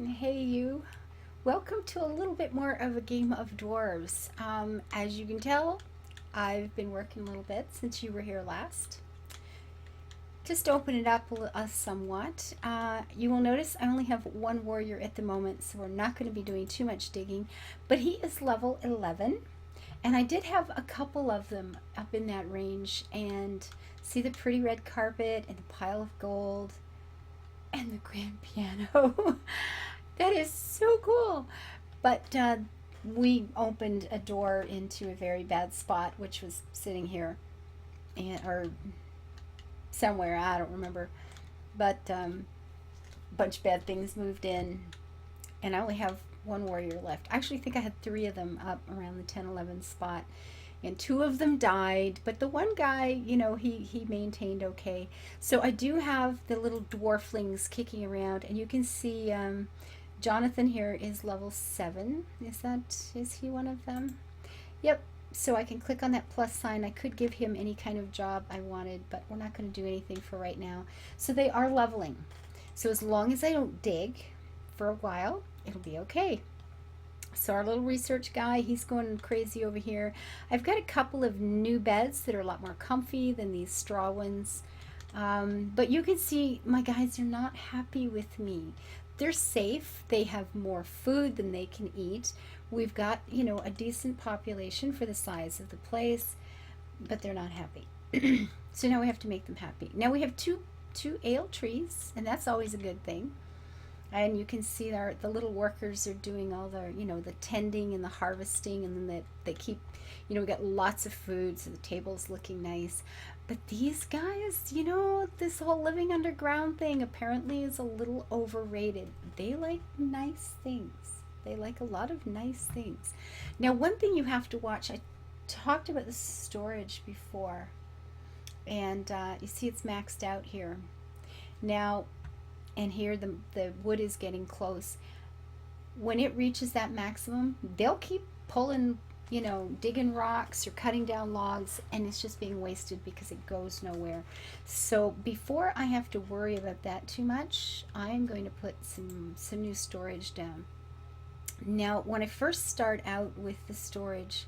Hey you, welcome to a little bit more of a game of dwarves. As you can tell, I've been working a little bit since you were here last. Just to open it up somewhat. You will notice I only have one warrior at the moment, so we're not going to be doing too much digging, but he is level 11, and I did have a couple of them up in that range, and see the pretty red carpet and the pile of gold and the grand piano. That is so cool. But we opened a door into a very bad spot, which was sitting here, or somewhere, I don't remember. But a bunch of bad things moved in, and I only have one warrior left. I actually think I had three of them up around the 10-11 spot. And two of them died, but the one guy, he maintained okay. So I do have the little dwarflings kicking around, and you can see Jonathan here is level 7. Is he one of them? Yep. So I can click on that plus sign. I could give him any kind of job I wanted, but we're not going to do anything for right now. So they are leveling. So as long as I don't dig for a while, it'll be okay. So our little research guy, he's going crazy over here. I've got a couple of new beds that are a lot more comfy than these straw ones. But you can see my guys are not happy with me. They're safe. They have more food than they can eat. We've got, a decent population for the size of the place, but they're not happy. So now we have to make them happy. Now we have two ale trees, and that's always a good thing. And you can see the little workers are doing all the tending and the harvesting, and then they keep, we got lots of food, so the table's looking nice. But these guys, this whole living underground thing apparently is a little overrated. They like nice things. They like a lot of nice things. Now, one thing you have to watch, I talked about the storage before, and you see it's maxed out here. Now, and here the wood is getting close. When it reaches that maximum, they'll keep pulling, digging rocks or cutting down logs, and it's just being wasted because it goes nowhere. So before I have to worry about that too much, I'm going to put some new storage down. Now, when I first start out with the storage,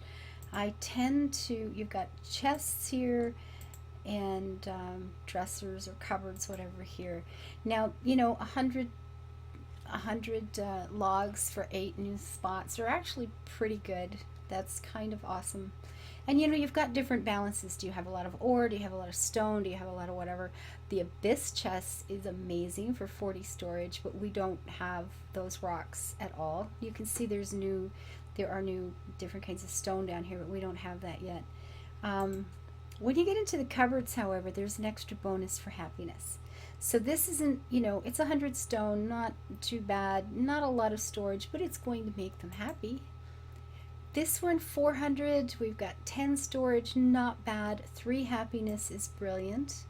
I tend to, you've got chests here, and dressers or cupboards, whatever here. Now, 100 logs for 8 new spots are actually pretty good. That's kind of awesome. And you've got different balances. Do you have a lot of ore? Do you have a lot of stone? Do you have a lot of whatever? The abyss chest is amazing for 40 storage, but we don't have those rocks at all. You can see there are new different kinds of stone down here, but we don't have that yet. When you get into the cupboards, however, there's an extra bonus for happiness. So this isn't, it's 100 stone, not too bad, not a lot of storage, but it's going to make them happy. This one, 400, we've got 10 storage, not bad. 3 happiness is brilliant.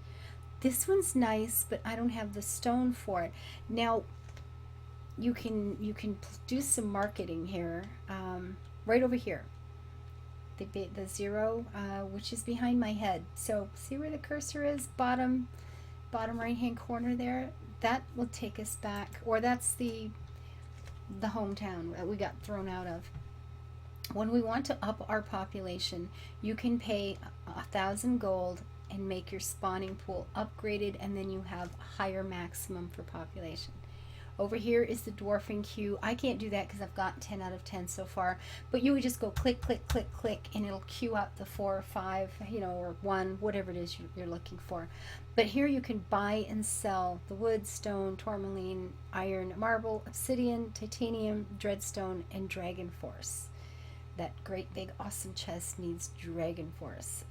This one's nice, but I don't have the stone for it. Now, you can do some marketing here, right over here. The 0, which is behind my head. So see where the cursor is? Bottom right hand corner there. That will take us back, or that's the hometown that we got thrown out of. When we want to up our population, you can pay 1,000 gold and make your spawning pool upgraded, and then you have a higher maximum for population. Over here is the dwarfing queue. I can't do that because I've got 10 out of 10 so far. But you would just go click, click, click, click, and it'll queue up the 4 or 5, or 1, whatever it is you're looking for. But here you can buy and sell the wood, stone, tourmaline, iron, marble, obsidian, titanium, dreadstone, and dragon force. That great big awesome chest needs dragon force.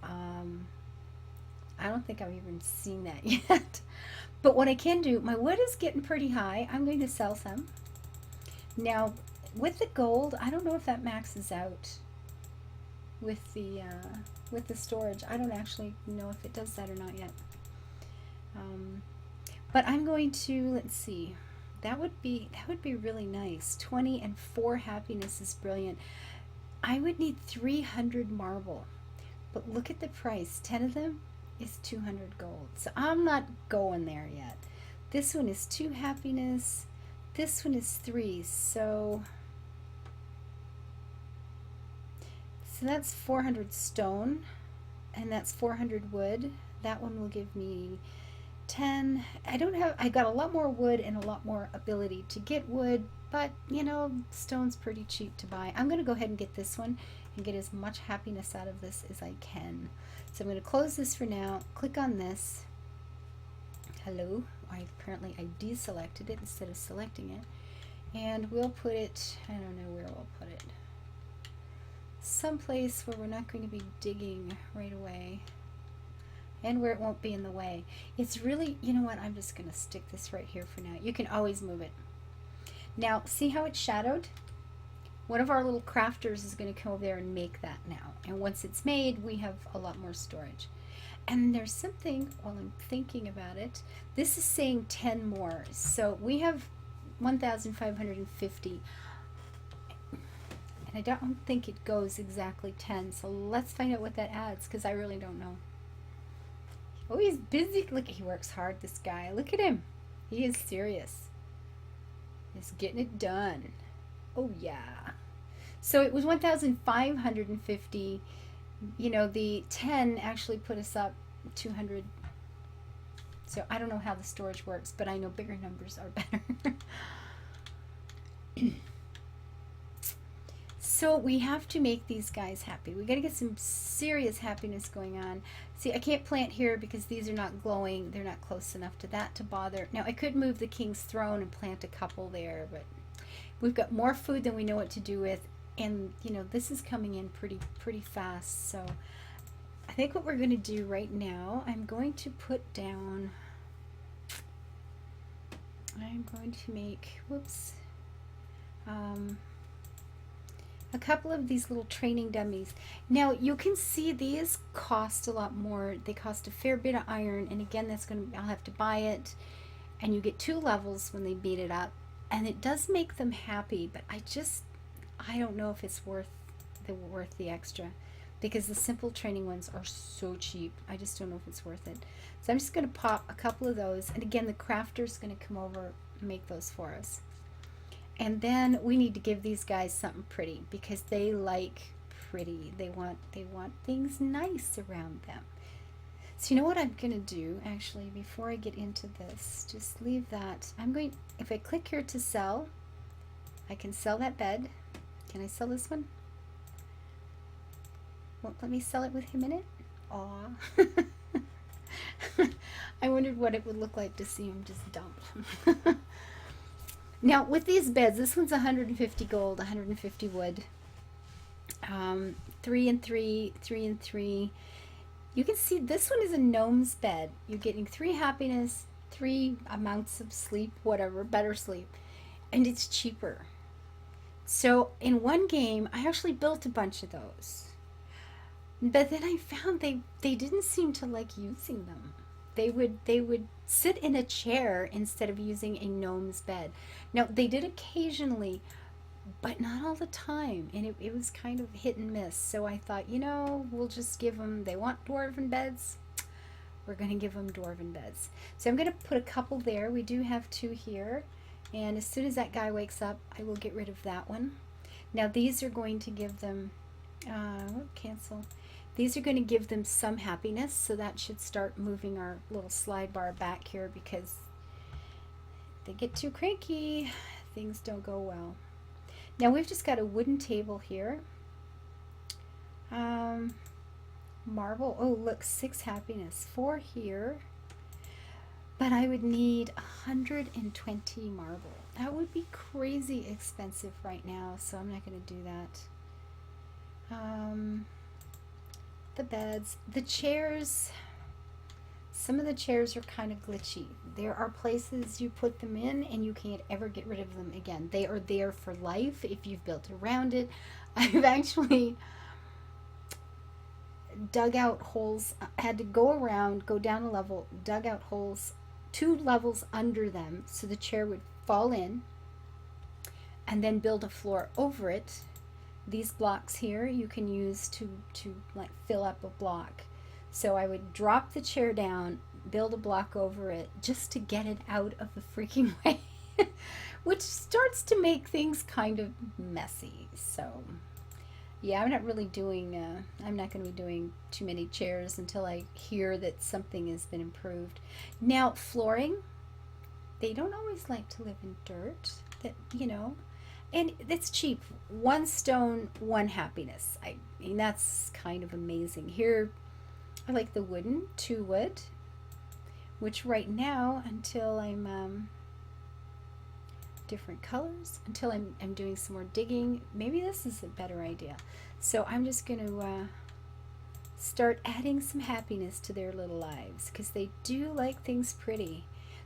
I don't think I've even seen that yet. But what I can do, my wood is getting pretty high. I'm going to sell some. Now, with the gold, I don't know if that maxes out with the storage. I don't actually know if it does that or not yet. But I'm going to, let's see. That would be really nice. 20 and 4 happiness is brilliant. I would need 300 marble. But look at the price. 10 of them is 200 gold. So I'm not going there yet. This one is 2 happiness, This one is 3, so that's 400 stone, and that's 400 wood. That one will give me 10. I got a lot more wood and a lot more ability to get wood, but you know, stone's pretty cheap to buy. I'm going to go ahead and get this one and get as much happiness out of this as I can. So I'm going to close this for now, click on this. Hello. Apparently I deselected it instead of selecting it. And we'll put it, I don't know where we'll put it. Someplace where we're not going to be digging right away. And where it won't be in the way. It's really, you know what, I'm just going to stick this right here for now. You can always move it. Now, see how it's shadowed? One of our little crafters is going to come over there and make that now. And once it's made, we have a lot more storage. And there's something, while I'm thinking about it, this is saying 10 more. So we have 1,550. And I don't think it goes exactly 10. So let's find out what that adds, because I really don't know. Oh, he's busy. Look, he works hard, this guy. Look at him. He is serious. He's getting it done. Oh, yeah. So it was 1,550. You know, the 10 actually put us up 200. So I don't know how the storage works, but I know bigger numbers are better. So we have to make these guys happy. We got to get some serious happiness going on. See, I can't plant here because these are not glowing. They're not close enough to that to bother. Now I could move the king's throne and plant a couple there, but we've got more food than we know what to do with. And you know, this is coming in pretty fast. So I think what we're going to do right now, I'm going to put down, I'm going to make, whoops, a couple of these little training dummies. Now you can see these cost a lot more. They cost a fair bit of iron, and again, that's going to, I'll have to buy it, and you get 2 levels when they beat it up, and it does make them happy, but I don't know if it's worth the extra, because the simple training ones are so cheap. I just don't know if it's worth it. So I'm just going to pop a couple of those, and again, the crafter's going to come over and make those for us. And then we need to give these guys something pretty, because they like pretty. They want things nice around them. So you know what I'm going to do, actually, before I get into this, just leave that. If I click here to sell, I can sell that bed. Can I sell this one? Won't let me sell it with him in it? Aw. I wondered what it would look like to see him just dump. Now, with these beds, this one's 150 gold, 150 wood, 3 and 3, 3 and 3. You can see this one is a gnome's bed. You're getting 3 happiness, 3 amounts of sleep, whatever, better sleep, and it's cheaper. So in one game, I actually built a bunch of those. But then I found they didn't seem to like using them. They would sit in a chair instead of using a gnome's bed. Now, they did occasionally, but not all the time. And it was kind of hit and miss. So I thought, you know, we'll just give them, they want dwarven beds. We're going to give them dwarven beds. So I'm going to put a couple there. We do have 2 here. And as soon as that guy wakes up, I will get rid of that one. Now, these are going to give them, cancel. These are going to give them some happiness, so that should start moving our little slide bar back here, because if they get too cranky, things don't go well. Now we've just got a wooden table here. Marble, oh look, 6 happiness, 4 here. But I would need 120 marble. That would be crazy expensive right now, so I'm not going to do that. The beds, the chairs, some of the chairs are kind of glitchy. There are places you put them in and you can't ever get rid of them again. They are there for life if you've built around it. I've actually dug out holes, had to go around, go down a level, dug out holes 2 levels under them so the chair would fall in, and then build a floor over it. These blocks here you can use to like fill up a block. So I would drop the chair down, build a block over it just to get it out of the freaking way. which starts to make things kind of messy. So yeah, I'm not really doing, I'm not going to be doing too many chairs until I hear that something has been improved. Now, flooring, they don't always like to live in dirt, that, and that's cheap. One stone, one happiness. I mean, that's kind of amazing. Here, I like the wooden, two wood, which right now, until I'm different colors, until I'm doing some more digging, maybe this is a better idea. So I'm just going to start adding some happiness to their little lives, because they do like things pretty.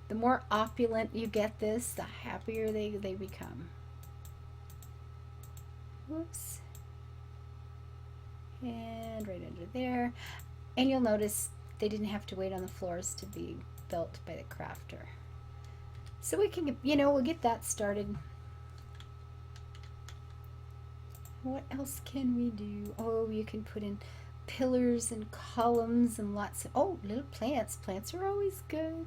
The more opulent you get this, the happier they become. Whoops. And right under there. And you'll notice they didn't have to wait on the floors to be built by the crafter. So we can, we'll get that started. What else can we do? Oh, you can put in pillars and columns and lots of, oh, little plants. Plants are always good.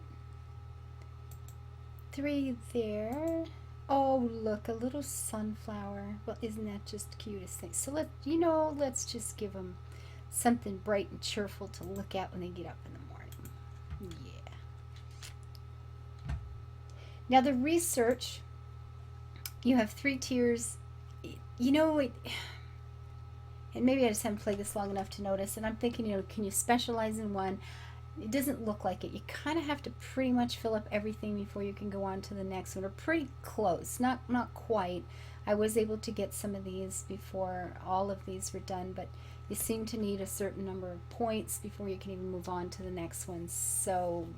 3 there. Oh, look, a little sunflower. Well, isn't that just the cutest thing? So let's just give them something bright and cheerful to look at when they get up in the morning. Yeah. Now the research, you have 3 tiers. And maybe I just haven't played this long enough to notice, and I'm thinking, can you specialize in one? It doesn't look like it. You kind of have to pretty much fill up everything before you can go on to the next one. We're pretty close, not quite. I was able to get some of these before all of these were done, but you seem to need a certain number of points before you can even move on to the next one. So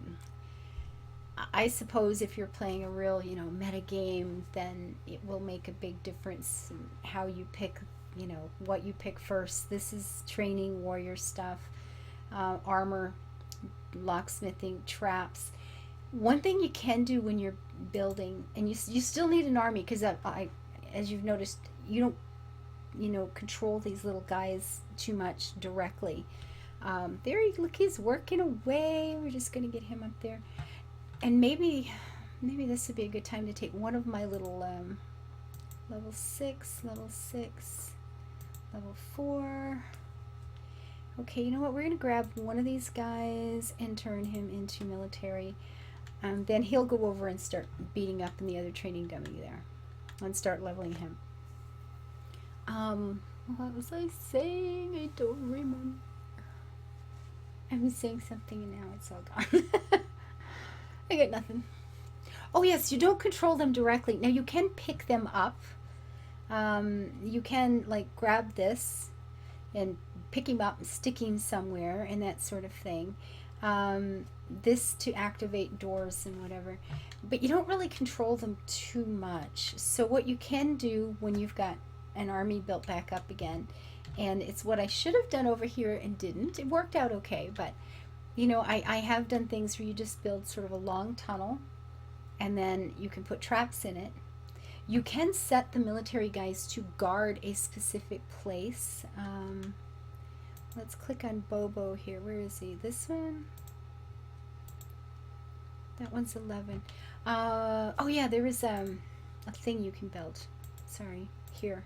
I suppose if you're playing a real, meta game, then it will make a big difference in how you pick, what you pick first. This is training, warrior stuff, armor, locksmithing, traps. One thing you can do when you're building, and you still need an army, because as you've noticed, you don't control these little guys too much directly. Look, he's working away. We're just going to get him up there, and maybe this would be a good time to take one of my little level 6, level 4. Okay, you know what? We're going to grab one of these guys and turn him into military. Then he'll go over and start beating up in the other training dummy there. And start leveling him. What was I saying? I don't remember. I was saying something and now it's all gone. I got nothing. Oh yes, you don't control them directly. Now you can pick them up. You can grab this and pick him up and stick him somewhere and that sort of thing. This to activate doors and whatever. But you don't really control them too much. So what you can do when you've got an army built back up again, and it's what I should have done over here and didn't. It worked out okay, but I have done things where you just build sort of a long tunnel and then you can put traps in it. You can set the military guys to guard a specific place. Let's click on Bobo here. Where is he? This one? That one's 11. Oh yeah, there is a thing you can build. Sorry, here.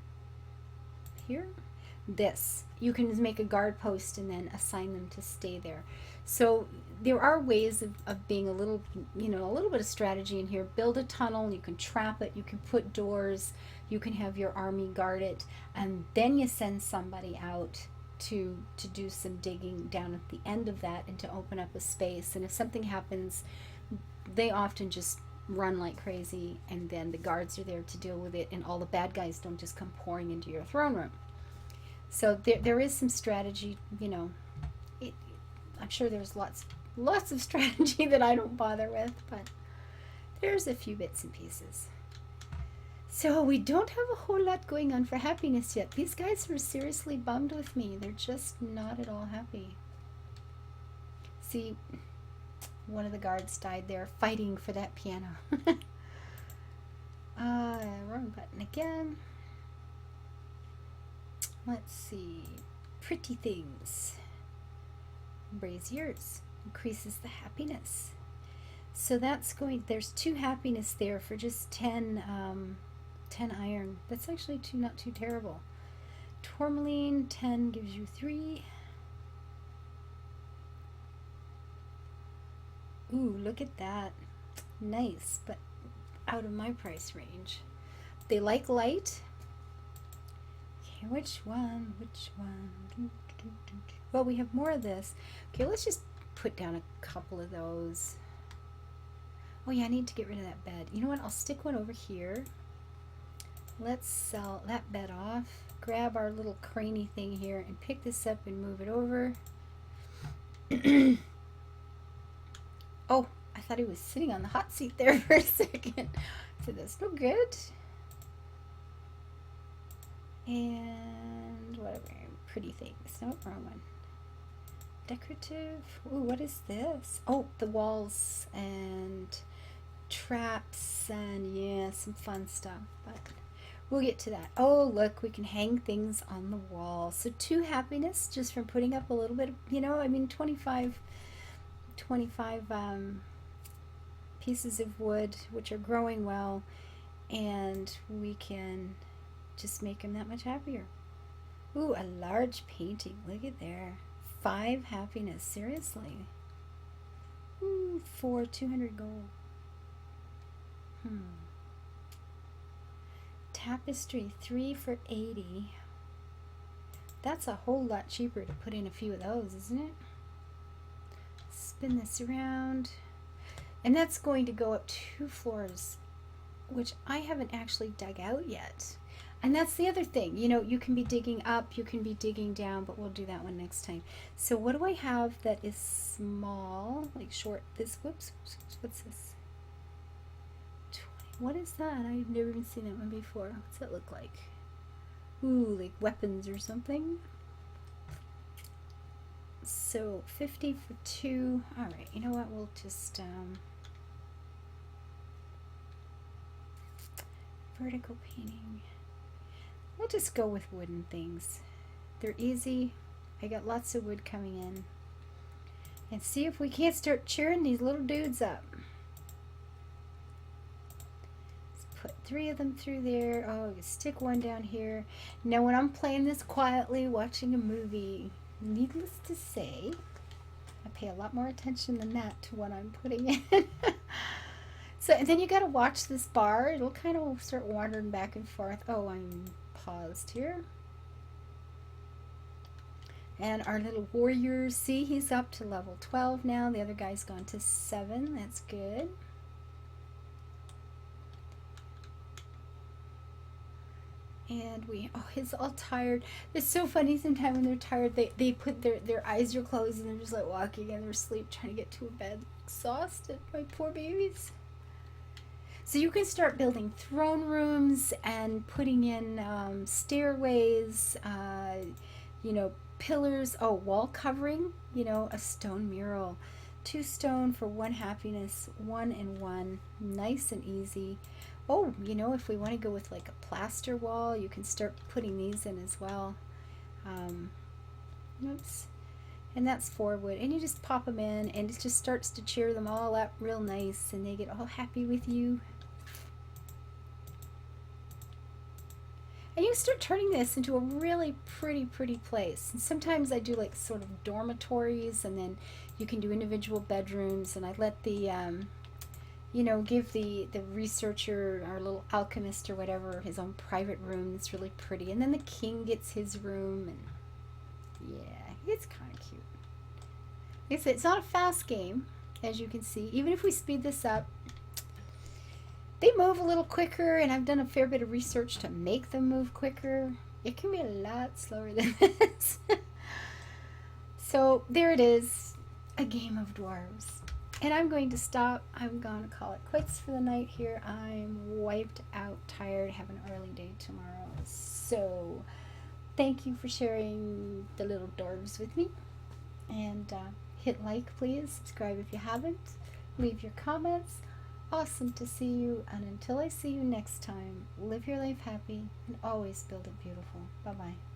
This. You can make a guard post and then assign them to stay there. So there are ways of being a little bit of strategy in here. Build a tunnel, you can trap it, you can put doors, you can have your army guard it, and then you send somebody out to do some digging down at the end of that and to open up a space. And if something happens, they often just run like crazy, and then the guards are there to deal with it, and all the bad guys don't just come pouring into your throne room. So there is some strategy, I'm sure there's lots of strategy that I don't bother with, but there's a few bits and pieces. So we don't have a whole lot going on for happiness yet. These guys are seriously bummed with me. They're just not at all happy. See, one of the guards died there fighting for that piano. Wrong button again. Let's see. Pretty things. Braziers increases the happiness. So that's going, there's 2 happiness there for just 10, 10 iron. That's actually not too terrible. Tourmaline, 10 gives you 3. Ooh, look at that. Nice, but out of my price range. They like light. Okay, which one? Which one? Well, we have more of this. Okay, let's just put down a couple of those. Oh yeah, I need to get rid of that bed. You know what? I'll stick one over here. Let's sell that bed off. Grab our little cranny thing here and pick this up and move it over. Oh, I thought he was sitting on the hot seat there for a second. So that's no good. And whatever, pretty things. No, wrong one. Decorative. Ooh, what is this? Oh, the walls and traps and yeah, some fun stuff. But we'll get to that. Oh, look, we can hang things on the wall. So 2 happiness just from putting up a little bit of, you know, I mean 25 pieces of wood, which are growing well, and we can just make them that much happier. Ooh, a large painting. Look at there. 5 happiness. Seriously. Ooh, for 200 gold. Tapestry, 3 for 80. That's a whole lot cheaper to put in a few of those, isn't it? Spin this around. And that's going to go up 2 floors, which I haven't actually dug out yet. And that's the other thing, you know, you can be digging up, you can be digging down, but we'll do that one next time. So what do I have that is small, like short, this, whoops, what's this? 20, what is that? I've never even seen that one before. What's that look like? Ooh, like weapons or something. So 50 for 2. All right, you know what, we'll just, vertical painting. We'll just go with wooden things. They're easy. I got lots of wood coming in. And see if we can't start cheering these little dudes up. Let's put 3 of them through there. Oh, stick one down here. Now when I'm playing this quietly, watching a movie, needless to say, I pay a lot more attention than that to what I'm putting in. So, and then you got to watch this bar. It'll kind of start wandering back and forth. Oh, I'm paused here. And our little warrior, see, he's up to level 12 now. The other guy's gone to 7. That's good. And oh, he's all tired. It's so funny sometimes when they're tired, they put their eyes are closed and they're just like walking in their sleep trying to get to a bed. Exhausted, my poor babies. So you can start building throne rooms and putting in stairways, you know, pillars, oh, wall covering, you know, a stone mural. 2 stone for 1 happiness, 1 and 1, nice and easy. Oh, you know, if we want to go with like a plaster wall, you can start putting these in as well. Oops. And that's 4 wood. And you just pop them in and it just starts to cheer them all up real nice and they get all happy with you. And you start turning this into a really pretty place. And sometimes I do like sort of dormitories and then you can do individual bedrooms and I let the, you know, give the researcher or little alchemist or whatever his own private room that's really pretty. And then the king gets his room and yeah, it's kind of cute. It's not a fast game, as you can see. Even if we speed this up, they move a little quicker, and I've done a fair bit of research to make them move quicker. It can be a lot slower than this. So there it is, a game of dwarves. And I'm going to stop. I'm going to call it quits for the night here. I'm wiped out, tired, have an early day tomorrow. So thank you for sharing the little dwarves with me. And hit like, please. Subscribe if you haven't. Leave your comments. Awesome to see you, and until I see you next time, live your life happy and always build it beautiful. Bye-bye.